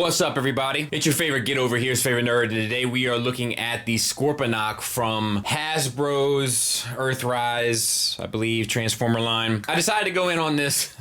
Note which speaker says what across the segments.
Speaker 1: What's up, everybody? It's your favorite Get Over Here's favorite nerd, and today we are looking at the Scorponok from Hasbro's Earthrise, I believe, Transformer line. I decided to go in on this.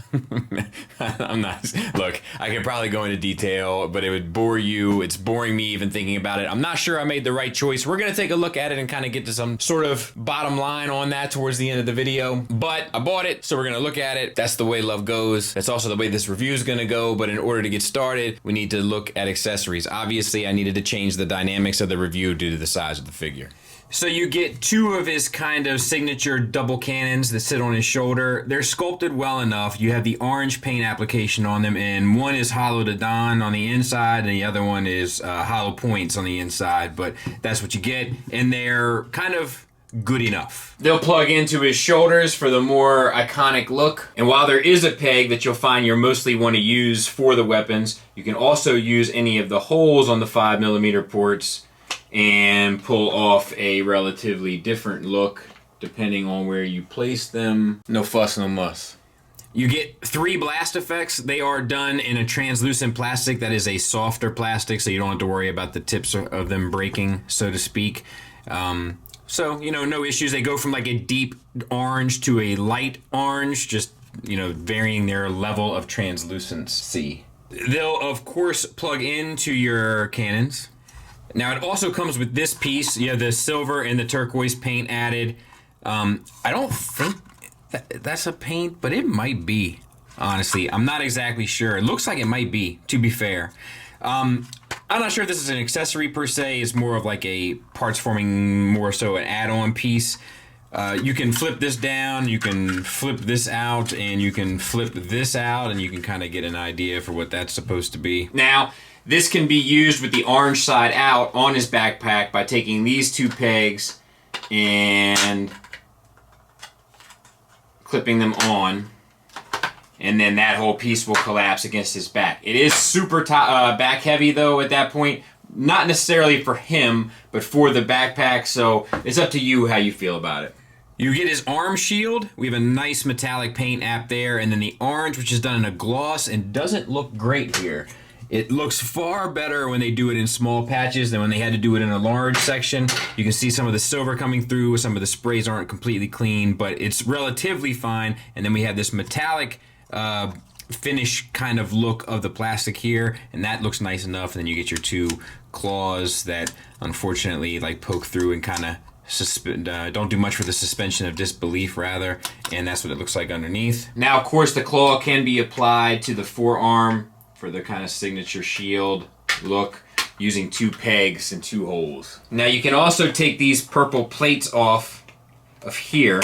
Speaker 1: I'm not. Look, I could probably go into detail, but it would bore you. It's boring me even thinking about it. I'm not sure I made the right choice. We're going to take a look at it and kind of get to some sort of bottom line on that towards the end of the video. But I bought it, so we're going to look at it. That's the way love goes. That's also the way this review is going to go. But in order to get started, we need to look at accessories. Obviously, I needed to change the dynamics of the review due to the size of the figure. So you get two of his kind of signature double cannons that sit on his shoulder. They're sculpted well enough. You have the orange paint application on them, and one is hollow to Don on the inside, and the other one is hollow points on the inside, but that's what you get, and they're kind of good enough. They'll plug into his shoulders for the more iconic look, and while there is a peg that you'll find you'll mostly want to use for the weapons, you can also use any of the holes on the 5mm ports and pull off a relatively different look depending on where you place them. No fuss, no muss. You get 3 blast effects. They are done in a translucent plastic that is a softer plastic, so you don't have to worry about the tips of them breaking, so to speak. So, you know, no issues. They go from like a deep orange to a light orange, just, you know, varying their level of translucency. They'll, of course, plug into your cannons. Now, it also comes with this piece. You have the silver and the turquoise paint added. I don't think that's a paint, but it might be, honestly. I'm not exactly sure. It looks like it might be, to be fair. I'm not sure if this is an accessory per se. It's more of like a parts forming, more so an add-on piece. You can flip this down, you can flip this out, and you can flip this out, and you can kind of get an idea for what that's supposed to be. Now, this can be used with the orange side out on his backpack by taking these 2 pegs and clipping them on, and then that whole piece will collapse against his back. It is super back heavy though at that point, not necessarily for him, but for the backpack, so it's up to you how you feel about it. You get his arm shield. We have a nice metallic paint app there, and then the orange, which is done in a gloss and doesn't look great here. It looks far better when they do it in small patches than when they had to do it in a large section. You can see some of the silver coming through, some of the sprays aren't completely clean, but it's relatively fine. And then we have this metallic finish kind of look of the plastic here, and that looks nice enough. And then you get your 2 claws that unfortunately like poke through and kind of don't do much for the suspension of disbelief, rather, and that's what it looks like underneath. Now, of course, the claw can be applied to the forearm for the kind of signature shield look using 2 pegs and 2 holes. Now you can also take these purple plates off of here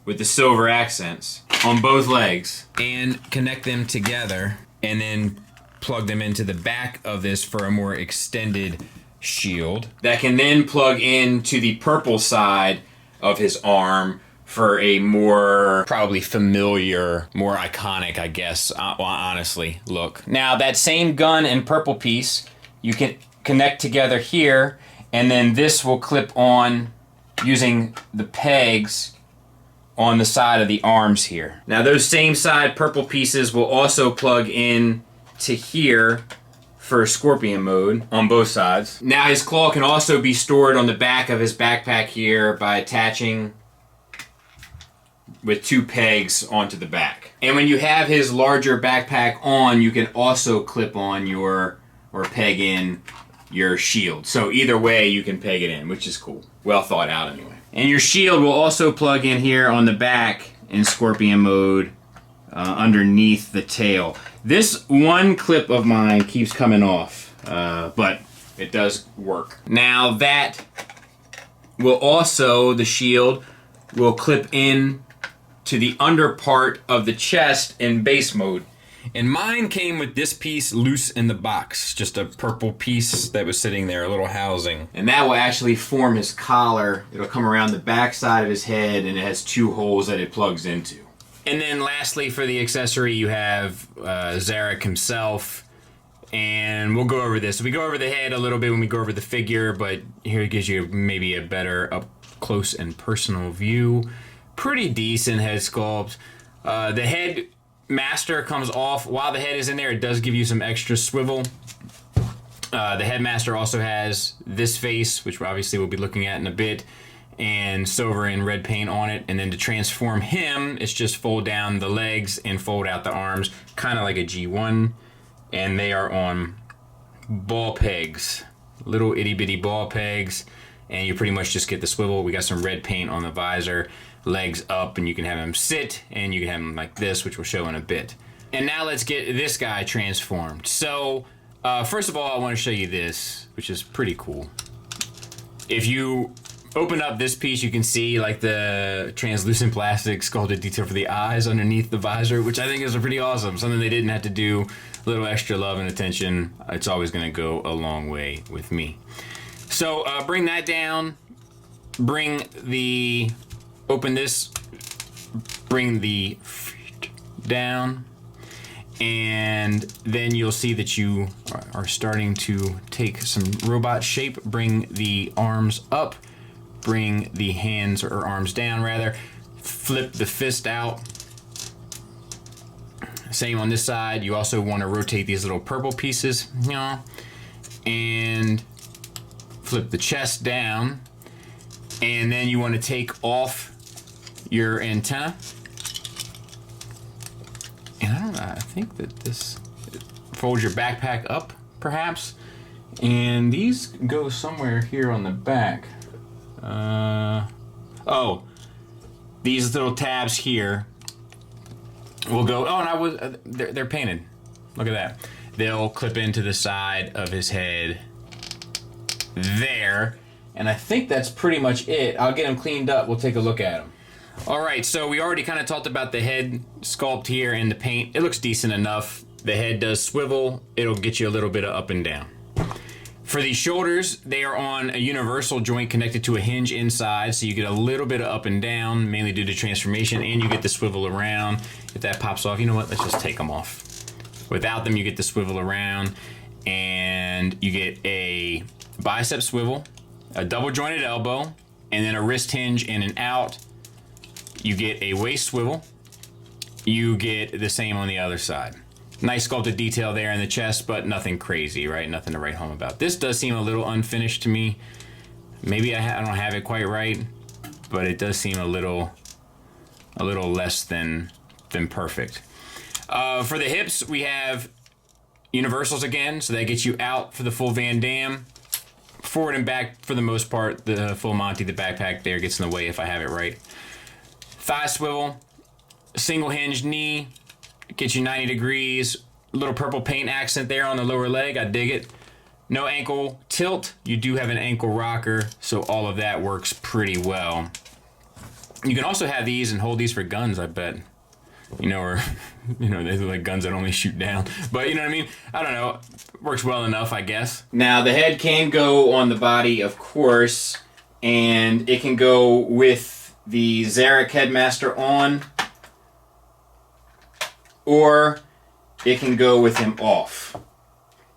Speaker 1: with the silver accents on both legs and connect them together and then plug them into the back of this for a more extended shield that can then plug into the purple side of his arm for a more probably familiar, more iconic, I guess, honestly, look. Now, that same gun and purple piece, you can connect together here, and then this will clip on using the pegs on the side of the arms here. Now, those same side purple pieces will also plug in to here for Scorpion mode on both sides. Now, his claw can also be stored on the back of his backpack here by attaching with 2 pegs onto the back. And when you have his larger backpack on, you can also clip on or peg in your shield. So either way, you can peg it in, which is cool. Well thought out anyway. And your shield will also plug in here on the back in Scorpion mode underneath the tail. This one clip of mine keeps coming off, but it does work. Now that will also, the shield will clip in to the under part of the chest in base mode. And mine came with this piece loose in the box, just a purple piece that was sitting there, a little housing. And that will actually form his collar. It'll come around the back side of his head, and it has 2 holes that it plugs into. And then lastly, for the accessory, you have Zarek himself. And we'll go over this. We go over the head a little bit when we go over the figure, but here it gives you maybe a better up close and personal view. Pretty decent head sculpt. The head headmaster comes off. While the head is in there, it does give you some extra swivel. The headmaster also has this face, which obviously we'll be looking at in a bit, and silver and red paint on it. And then to transform him, it's just fold down the legs and fold out the arms, kind of like a G1. And they are on ball pegs, little itty bitty ball pegs, and you pretty much just get the swivel. We got some red paint on the visor, legs up, and you can have him sit, and you can have him like this, which we'll show in a bit. And now let's get this guy transformed. So first of all, I want to show you this, which is pretty cool. If you open up this piece, you can see like the translucent plastic sculpted detail for the eyes underneath the visor, which I think is pretty awesome. Something they didn't have to do, a little extra love and attention. It's always going to go a long way with me. So bring that down, open this, bring the down, and then you'll see that you are starting to take some robot shape. Bring the arms up, bring the hands or arms down rather, flip the fist out. Same on this side. You also want to rotate these little purple pieces, and flip the chest down, and then you want to take off your antenna. And I don't know, I think that this folds your backpack up, perhaps. And these go somewhere here on the back. Oh, these little tabs here will go. Oh, and they're painted. Look at that. They'll clip into the side of his head there. And I think that's pretty much it. I'll get him cleaned up. We'll take a look at him. All right, so we already kind of talked about the head sculpt here and the paint. It looks decent enough. The head does swivel. It'll get you a little bit of up and down. For the shoulders, they are on a universal joint connected to a hinge inside, so you get a little bit of up and down, mainly due to transformation, and you get the swivel around. If that pops off, you know what? Let's just take them off. Without them, you get the swivel around, and you get a bicep swivel, a double jointed elbow, and then a wrist hinge in and out. You get a waist swivel. You get the same on the other side. Nice sculpted detail there in the chest, but nothing crazy, right? Nothing to write home about. This does seem a little unfinished to me. Maybe I don't have it quite right, but it does seem a little less than perfect. For the hips, we have universals again, so that gets you out for the full Van Damme. Forward and back for the most part. The full Monty, the backpack there gets in the way if I have it right. Thigh swivel, single hinge knee, gets you 90 degrees. Little purple paint accent there on the lower leg, I dig it. No ankle tilt. You do have an ankle rocker, so all of that works pretty well. You can also have these and hold these for guns, I bet. Or they look like guns that only shoot down. But you know what I mean? I don't know. Works well enough, I guess. Now, the head can go on the body, of course, and it can go with the Zarek headmaster on, or it can go with him off.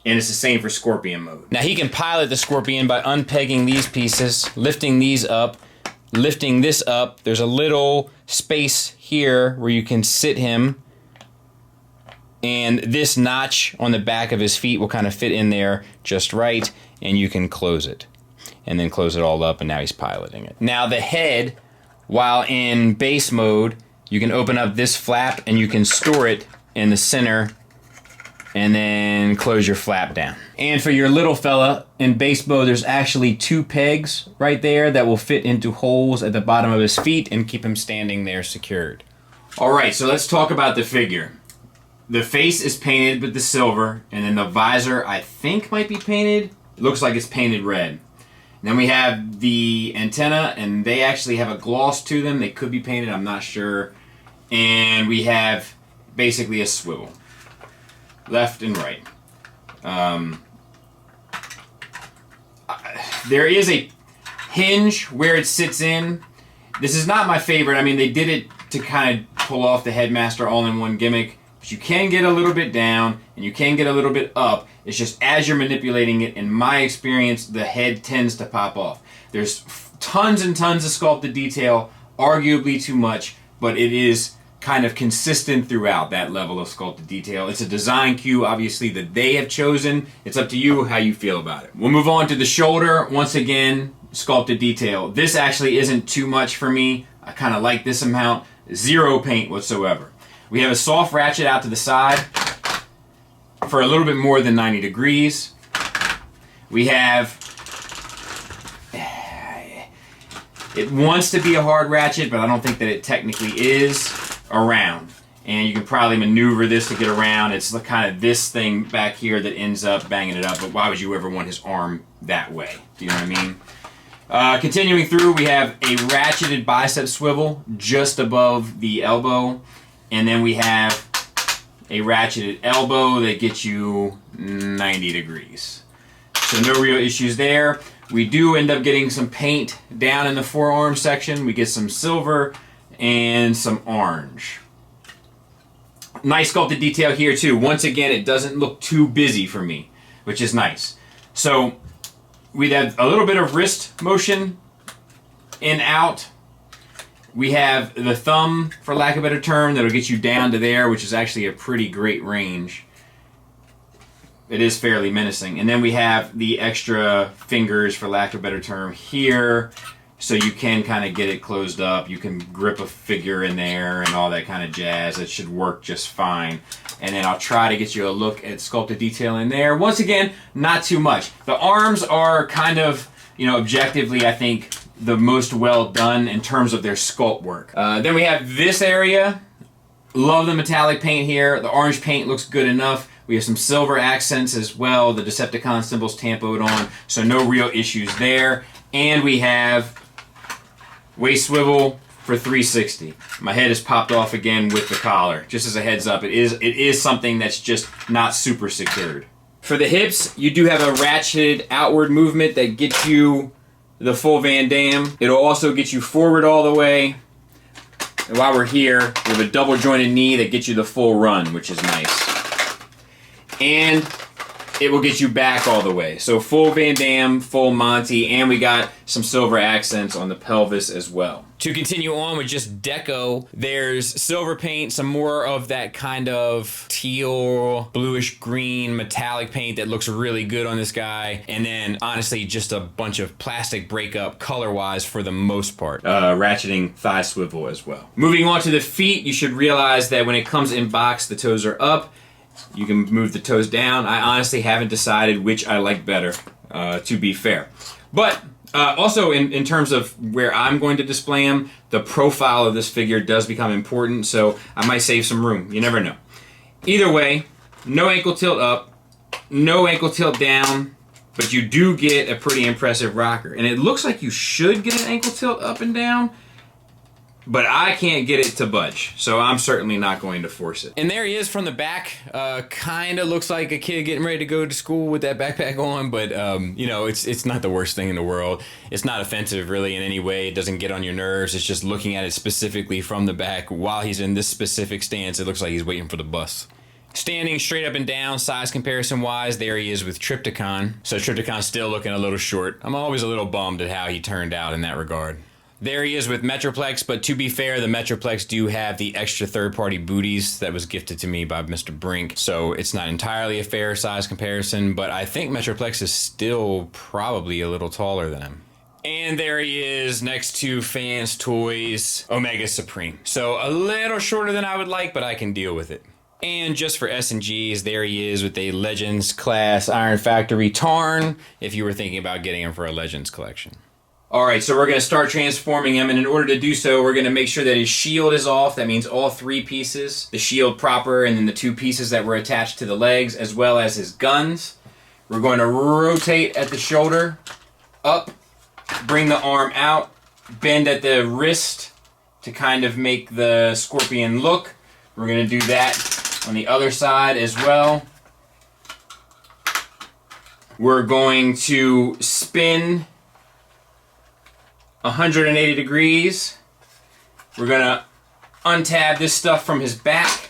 Speaker 1: And it's the same for Scorpion mode. Now he can pilot the Scorpion by unpegging these pieces, lifting these up, lifting this up. There's a little space here where you can sit him, and this notch on the back of his feet will kind of fit in there just right, and you can close it. And then close it all up, and now he's piloting it. Now the head, while in base mode, you can open up this flap and you can store it in the center and then close your flap down. And for your little fella, in base mode, there's actually 2 pegs right there that will fit into holes at the bottom of his feet and keep him standing there secured. All right, so let's talk about the figure. The face is painted with the silver, and then the visor, I think, might be painted. It looks like it's painted red. Then we have the antenna, and they actually have a gloss to them. They could be painted, I'm not sure. And we have basically a swivel, left and right. There is a hinge where it sits in. This is not my favorite. I mean, they did it to kind of pull off the headmaster all-in-one gimmick. But you can get a little bit down, and you can get a little bit up. It's just as you're manipulating it, in my experience, the head tends to pop off. There's tons and tons of sculpted detail, arguably too much, but it is kind of consistent throughout that level of sculpted detail. It's a design cue, obviously, that they have chosen. It's up to you how you feel about it. We'll move on to the shoulder. Once again, sculpted detail. This actually isn't too much for me. I kind of like this amount. Zero paint whatsoever. We have a soft ratchet out to the side for a little bit more than 90 degrees. We have, it wants to be a hard ratchet, but I don't think that it technically is, around. And you can probably maneuver this to get around. It's the kind of this thing back here that ends up banging it up, but why would you ever want his arm that way? Do you know what I mean? Continuing through, we have a ratcheted bicep swivel just above the elbow. And then we have a ratcheted elbow that gets you 90 degrees. So no real issues there. We do end up getting some paint down in the forearm section. We get some silver and some orange. Nice sculpted detail here too. Once again, it doesn't look too busy for me, which is nice. So we have a little bit of wrist motion in, out. We have the thumb, for lack of a better term, that'll get you down to there, which is actually a pretty great range. It is fairly menacing. And then we have the extra fingers, for lack of a better term, here. So you can kind of get it closed up. You can grip a figure in there and all that kind of jazz. It should work just fine. And then I'll try to get you a look at sculpted detail in there. Once again, not too much. The arms are kind of, you know, objectively, I think, the most well done in terms of their sculpt work. Then we have this area. Love the metallic paint here. The orange paint looks good enough. We have some silver accents as well. The Decepticon symbols tampoed on, so no real issues there. And we have waist swivel for 360. My head is popped off again with the collar. Just as a heads up, it is something that's just not super secured. For the hips, you do have a ratcheted outward movement that gets you the full Van Damme. It'll also get you forward all the way. And while we're here, we have a double jointed knee that gets you the full run, which is nice. And it will get you back all the way. So full Van Damme, full Monty, and we got some silver accents on the pelvis as well. To continue on with just deco, there's silver paint, some more of that kind of teal, bluish green, metallic paint that looks really good on this guy. And then honestly, just a bunch of plastic breakup color-wise for the most part. Ratcheting thigh swivel as well. Moving on to the feet, you should realize that when it comes in box, the toes are up. You can move the toes down. I honestly haven't decided which I like better, to be fair. But also in terms of where I'm going to display them, the profile of this figure does become important, so I might save some room. You never know. Either way, no ankle tilt up, no ankle tilt down, but you do get a pretty impressive rocker. And it looks like you should get an ankle tilt up and down, but I can't get it to budge, so I'm certainly not going to force it. And there he is from the back. Kind of looks like a kid getting ready to go to school with that backpack on, but you know, it's not the worst thing in the world. It's not offensive really in any way. It doesn't get on your nerves. It's just looking at it specifically from the back while he's in this specific stance. It looks like he's waiting for the bus. Standing straight up and down, size comparison wise, there he is with Trypticon. So Trypticon's still looking a little short. I'm always a little bummed at how he turned out in that regard. There he is with Metroplex, but to be fair, the Metroplex do have the extra third-party booties that was gifted to me by Mr. Brink, so it's not entirely a fair size comparison, but I think Metroplex is still probably a little taller than him. And there he is next to Fans Toys Omega Supreme. So a little shorter than I would like, but I can deal with it. And just for S&Gs, there he is with a Legends class Iron Factory Tarn, if you were thinking about getting him for a Legends collection. Alright, so we're going to start transforming him, and in order to do so, we're going to make sure that his shield is off. That means all three pieces. The shield proper, and then the two pieces that were attached to the legs, as well as his guns. We're going to rotate at the shoulder, up, bring the arm out, bend at the wrist to kind of make the scorpion look. We're going to do that on the other side as well. We're going to spin 180 degrees. We're gonna untab this stuff from his back.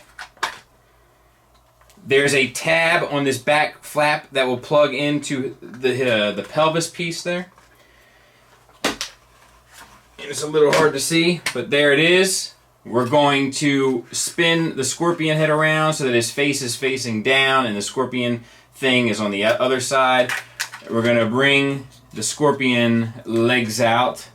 Speaker 1: There's a tab on this back flap that will plug into the pelvis piece there. And it's a little hard to see, but there it is. we're going to spin the scorpion head around so that his face is facing down and the scorpion thing is on the other side. We're going to bring the scorpion legs out.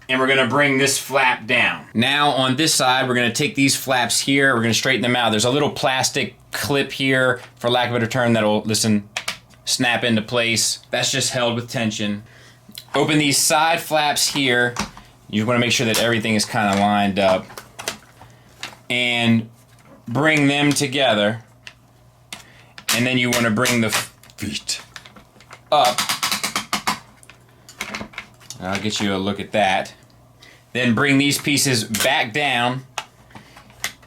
Speaker 1: And we're going to bring this flap down. Now on this side, we're going to take these flaps here. We're going to straighten them out. There's a little plastic clip here, for lack of a better term, that'll, listen, snap into place. That's just held with tension. Open these side flaps here. You want to make sure that everything is kind of lined up. And bring them together. And then you want to bring the feet up. I'll get you a look at that. Then bring these pieces back down.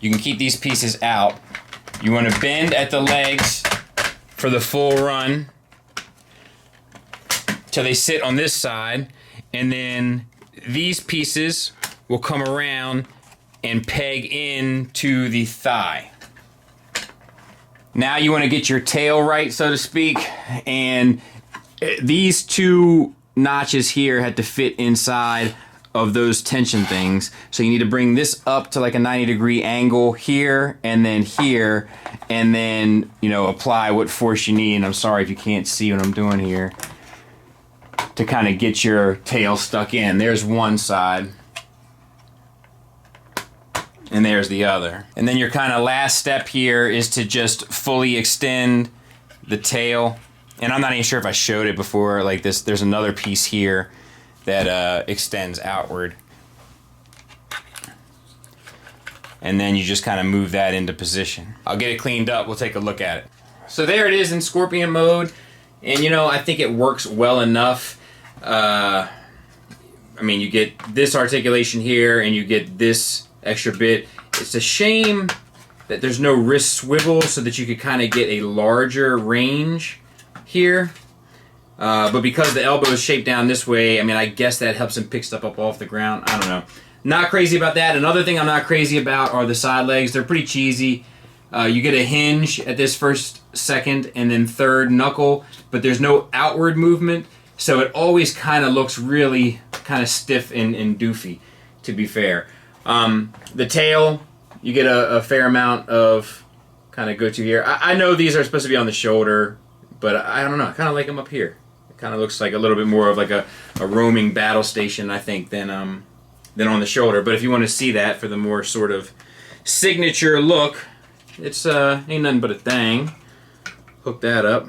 Speaker 1: You can keep these pieces out. You want to bend at the legs for the full run till they sit on this side, and then these pieces will come around and peg into the thigh. Now you want to get your tail right, so to speak, and these two notches here had to fit inside of those tension things. So you need to bring this up to like a 90-degree angle here and then here, and then, you know, apply what force you need. And I'm sorry if you can't see what I'm doing here, to kind of get your tail stuck in. There's one side. And there's the other. And then your kind of last step here is to just fully extend the tail. And I'm not even sure if I showed it before, like this, there's another piece here that extends outward. And then you just kind of move that into position. I'll get it cleaned up, we'll take a look at it. So there it is in Scorpion mode. And you know, I think it works well enough. I mean, you get this articulation here and you get this extra bit. It's a shame that there's no wrist swivel so that you could kind of get a larger range here, but because the elbow is shaped down this way, I mean, I guess that helps him pick stuff up off the ground. I don't know. Not crazy about that. Another thing I'm not crazy about are the side legs. They're pretty cheesy. You get a hinge at this first, second, and then third knuckle, but there's no outward movement, so it always kind of looks really kind of stiff and doofy, to be fair. The tail, you get a fair amount of kind of go to here. I know these are supposed to be on the shoulder, but I don't know. I kind of like them up here. It kind of looks like a little bit more of like a roaming battle station, I think, than on the shoulder. But if you want to see that for the more sort of signature look, it's ain't nothing but a thing. Hook that up.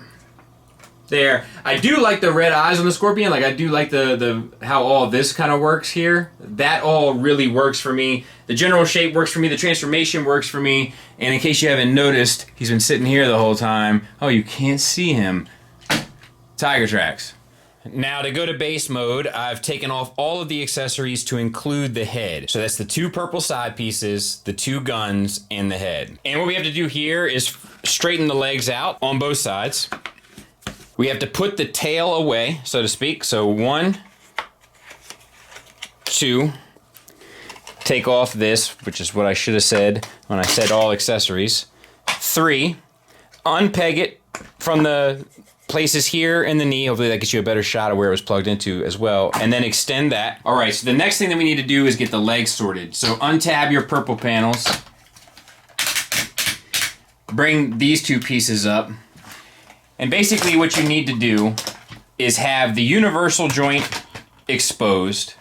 Speaker 1: There. I do like the red eyes on the Scorpion. Like, I do like the how all this kind of works here. That all really works for me. The general shape works for me. The transformation works for me. And in case you haven't noticed, he's been sitting here the whole time. Oh, you can't see him. Tiger tracks. Now to go to base mode, I've taken off all of the accessories to include the head. So that's the two purple side pieces, the two guns, and the head. And what we have to do here is straighten the legs out on both sides. We have to put the tail away, so to speak. So 1, 2, take off this, which is what I should have said when I said all accessories. 3, unpeg it from the places here in the knee. Hopefully that gets you a better shot of where it was plugged into as well. And then extend that. All right, so the next thing that we need to do is get the legs sorted. So untab your purple panels. Bring these two pieces up. And basically what you need to do is have the universal joint exposed.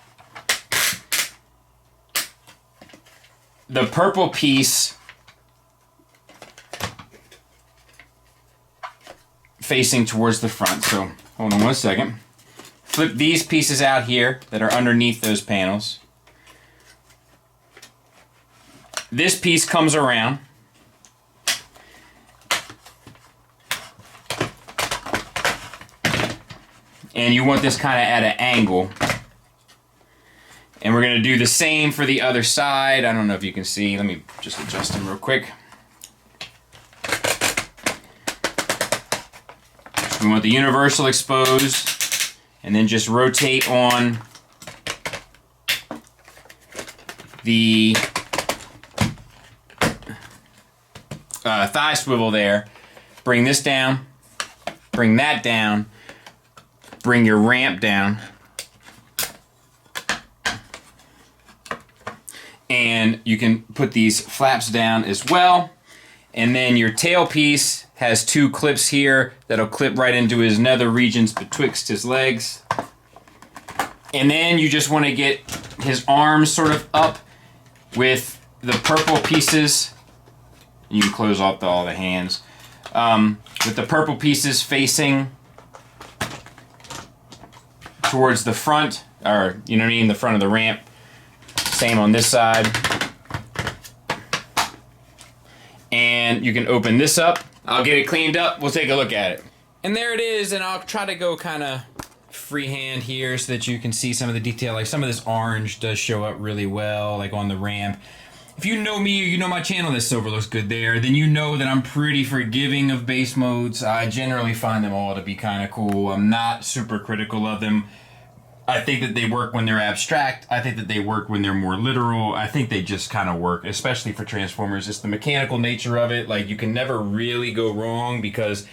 Speaker 1: The purple piece facing towards the front. So hold on one second. Flip these pieces out here that are underneath those panels. This piece comes around. And you want this kind of at an angle. And we're going to do the same for the other side. I don't know if you can see. Let me just adjust them real quick. So we want the universal exposed. And then just rotate on the thigh swivel there. Bring this down. Bring that down. Bring your ramp down. And you can put these flaps down as well. And then your tailpiece has 2 clips here that'll clip right into his nether regions betwixt his legs. And then you just want to get his arms sort of up with the purple pieces. You can close off all the hands. With the purple pieces facing towards the front, or you know what I mean, the front of the ramp. Same on this side. And you can open this up. I'll get it cleaned up. We'll take a look at it. And there it is, and I'll try to go kind of freehand here so that you can see some of the detail. Like some of this orange does show up really well, like on the ramp. If you know me or you know my channel, this silver looks good there, then you know that I'm pretty forgiving of base modes. I generally find them all to be kind of cool. I'm not super critical of them. I think that they work when they're abstract. I think that they work when they're more literal. I think they just kind of work, especially for Transformers. It's the mechanical nature of it. Like, you can never really go wrong because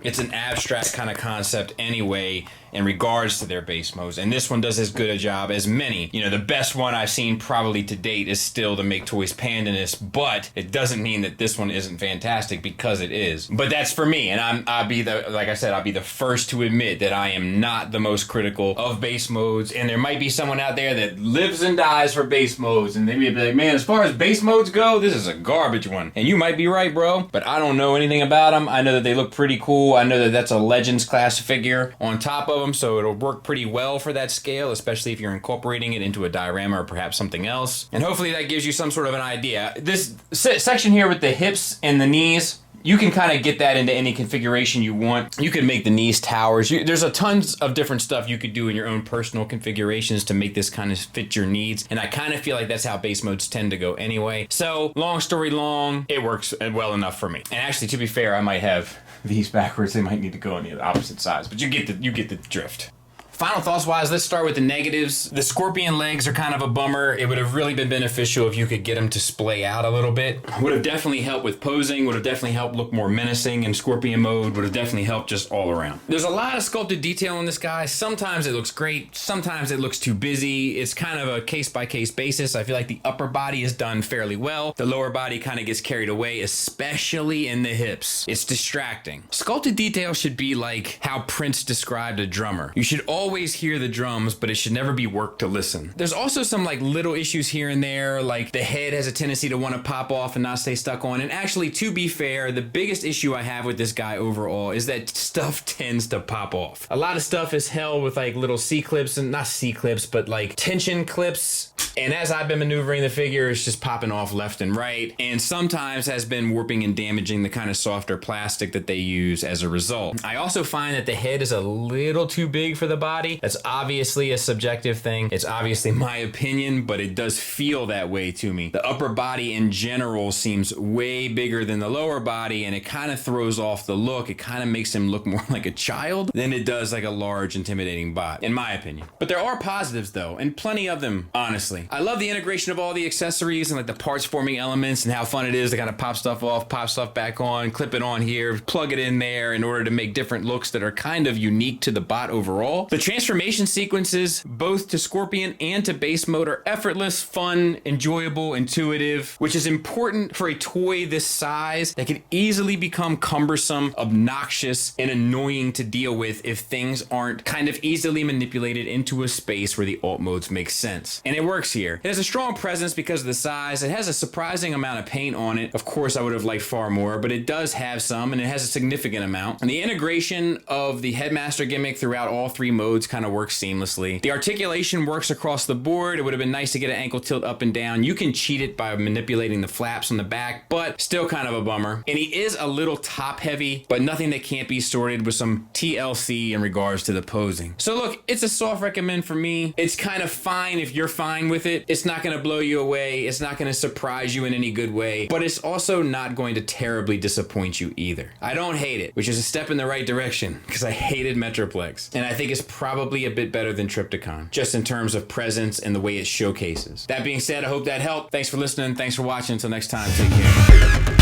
Speaker 1: it's an abstract kind of concept anyway in regards to their base modes. And this one does as good a job as many. You know, the best one I've seen probably to date is still the Make Toys Pandanus, but it doesn't mean that this one isn't fantastic, because it is. But that's for me, and I'll be the, like I said, I'll be the first to admit that I am not the most critical of base modes, and there might be someone out there that lives and dies for base modes, and they may be like, man, as far as base modes go, this is a garbage one. And you might be right, bro, but I don't know anything about them. I know that they look pretty cool. I know that that's a Legends class figure on top of them, so it'll work pretty well for that scale, especially if you're incorporating it into a diorama or perhaps something else. And hopefully that gives you some sort of an idea. This section here with the hips and the knees, you can kind of get that into any configuration you want. You can make the knees towers. There's a tons of different stuff you could do in your own personal configurations to make this kind of fit your needs. And I kind of feel like that's how base modes tend to go anyway. So long story long, it works well enough for me. And actually, to be fair, I might have these backwards. They might need to go on the opposite sides, but you get the drift. Final thoughts wise, let's start with the negatives. The scorpion legs are kind of a bummer. It would have really been beneficial if you could get them to splay out a little bit. Would have definitely helped with posing, would have definitely helped look more menacing in scorpion mode, would have definitely helped just all around. There's a lot of sculpted detail on this guy. Sometimes it looks great, sometimes it looks too busy. It's kind of a case-by-case basis. I feel like the upper body is done fairly well. The lower body kind of gets carried away, especially in the hips. It's distracting. Sculpted detail should be like how Prince described a drummer. You should always hear the drums, but it should never be work to listen. There's also some like little issues here and there, like the head has a tendency to want to pop off and not stay stuck on. And actually, to be fair, the biggest issue I have with this guy overall is that stuff tends to pop off. A lot of stuff is held with like little C-clips, and not C-clips, but like tension clips. And as I've been maneuvering the figure, it's just popping off left and right, and sometimes has been warping and damaging the kind of softer plastic that they use as a result. I also find that the head is a little too big for the body. That's obviously a subjective thing. It's obviously my opinion, but it does feel that way to me. The upper body in general seems way bigger than the lower body, and it kind of throws off the look. It kind of makes him look more like a child than it does like a large, intimidating bot, in my opinion. But there are positives though, and plenty of them, honestly. I love the integration of all the accessories and like the parts forming elements, and how fun it is to kind of pop stuff off, pop stuff back on, clip it on here, plug it in there in order to make different looks that are kind of unique to the bot overall. The transformation sequences, both to Scorpion and to base mode, are effortless, fun, enjoyable, intuitive, which is important for a toy this size that can easily become cumbersome, obnoxious, and annoying to deal with if things aren't kind of easily manipulated into a space where the alt modes make sense. And it works here. It has a strong presence because of the size. It has a surprising amount of paint on it. Of course, I would have liked far more, but it does have some, and it has a significant amount. And the integration of the headmaster gimmick throughout all three modes kind of works seamlessly. The articulation works across the board. It would have been nice to get an ankle tilt up and down. You can cheat it by manipulating the flaps on the back, but still kind of a bummer. And he is a little top heavy, but nothing that can't be sorted with some TLC in regards to the posing. So look, it's a soft recommend for me. It's kind of fine if you're fine with it. It's not going to blow you away. It's not going to surprise you in any good way, but it's also not going to terribly disappoint you either. I don't hate it, which is a step in the right direction, because I hated Metroplex, and I think it's probably a bit better than Trypticon, just in terms of presence and the way it showcases. That being said, I hope that helped. Thanks for listening. Thanks for watching. Until next time, take care.